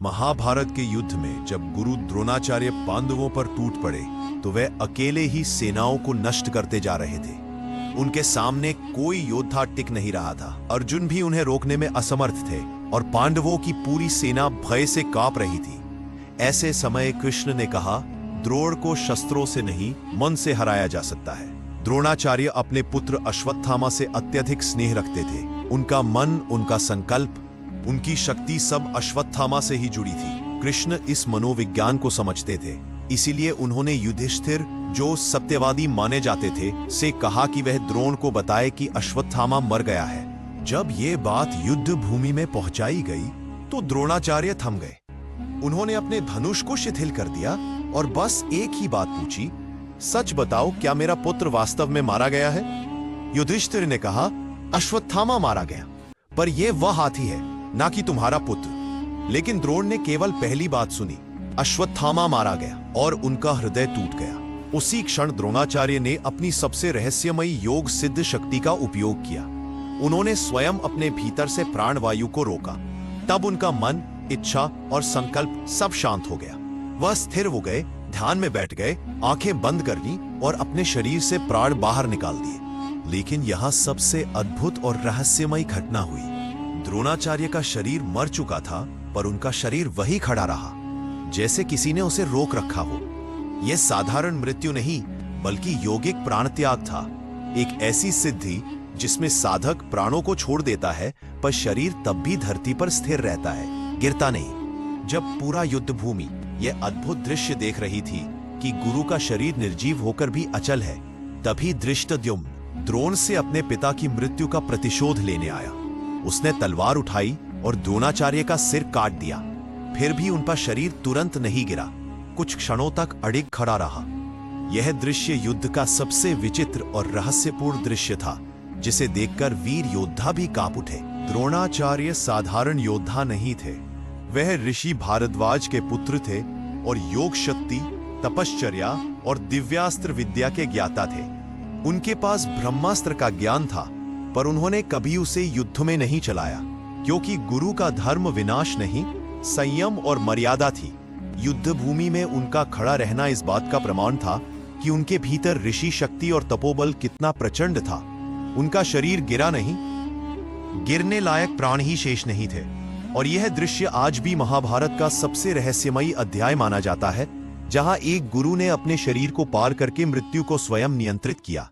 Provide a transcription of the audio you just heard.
महाभारत के युद्ध में जब गुरु द्रोणाचार्य पांडवों पर टूट पड़े तो वे अकेले ही सेनाओं को नष्ट करते जा रहे थे। उनके सामने कोई योद्धा टिक नहीं रहा था। अर्जुन भी उन्हें रोकने में असमर्थ थे और पांडवों की पूरी सेना भय से कांप रही थी। ऐसे समय कृष्ण ने कहा, द्रोण को शस्त्रों से नहीं मन से हराया जा सकता है। द्रोणाचार्य अपने पुत्र अश्वत्थामा से अत्यधिक स्नेह रखते थे। उनका मन, उनका संकल्प, उनकी शक्ति सब अश्वत्थामा से ही जुड़ी थी। कृष्ण इस मनोविज्ञान को समझते थे, इसीलिए उन्होंने युधिष्ठिर, जो सत्यवादी माने जाते थे, से कहा कि वह द्रोण को बताए कि अश्वत्थामा मर गया है। जब ये बात युद्ध भूमि में पहुंचाई गई तो द्रोणाचार्य थम गए। उन्होंने अपने धनुष को शिथिल कर दिया और बस एक ही बात पूछी, सच बताओ, क्या मेरा पुत्र वास्तव में मारा गया है? युधिष्ठिर ने कहा, अश्वत्थामा मारा गया, पर यह वह हाथी है, ना कि तुम्हारा पुत्र। लेकिन द्रोण ने केवल पहली बात सुनी, अश्वत्थामा मारा गया, और उनका हृदय टूट गया। उसी क्षण द्रोणाचार्य ने अपनी सबसे रहस्यमयी योग सिद्ध शक्ति का उपयोग किया। उन्होंने स्वयं अपने भीतर से प्राणवायु को रोका। तब उनका मन, इच्छा और संकल्प सब शांत हो गया। वह स्थिर हो गए, ध्यान में बैठ गए, आंखें बंद कर ली और अपने शरीर से प्राण बाहर निकाल दिए। लेकिन यहां सबसे अद्भुत और रहस्यमयी घटना हुई। द्रोणाचार्य का शरीर मर चुका था, पर उनका शरीर वही खड़ा रहा, जैसे किसी ने उसे रोक रखा हो। यह साधारण मृत्यु नहीं, बल्कि यौगिक प्राणत्याग था। एक ऐसी सिद्धि जिसमें साधक प्राणों को छोड़ देता है, पर शरीर तब भी धरती पर स्थिर रहता है, गिरता नहीं। जब पूरा युद्ध भूमि यह अद्भुत दृश्य देख रही थी कि गुरु का शरीर निर्जीव होकर भी अचल है, तभी धृष्टद्युम्न द्रोण से अपने पिता की मृत्यु का प्रतिशोध लेने आया। उसने तलवार उठाई और द्रोणाचार्य का सिर काट दिया। फिर भी उनका शरीर तुरंत नहीं गिरा, कुछ क्षणों तक अडिग खड़ा रहा। यह दृश्य युद्ध का सबसे विचित्र और रहस्यपूर्ण दृश्य था, जिसे देखकर वीर योद्धा भी कांप उठे। द्रोणाचार्य साधारण योद्धा नहीं थे, वह ऋषि भारद्वाज के पुत्र थे और योग शक्ति, तपश्चर्या और दिव्यास्त्र विद्या के ज्ञाता थे। उनके पास ब्रह्मास्त्र का ज्ञान था, पर उन्होंने कभी उसे युद्ध में नहीं चलाया, क्योंकि गुरु का धर्म विनाश नहीं, संयम और मर्यादा थी। युद्ध भूमि में उनका खड़ा रहना इस बात का प्रमाण था कि उनके भीतर ऋषि शक्ति और तपोबल कितना प्रचंड था। उनका शरीर गिरा नहीं, गिरने लायक प्राण ही शेष नहीं थे। और यह दृश्य आज भी महाभारत का सबसे रहस्यमयी अध्याय माना जाता है, जहां एक गुरु ने अपने शरीर को पार करके मृत्यु को स्वयं नियंत्रित किया।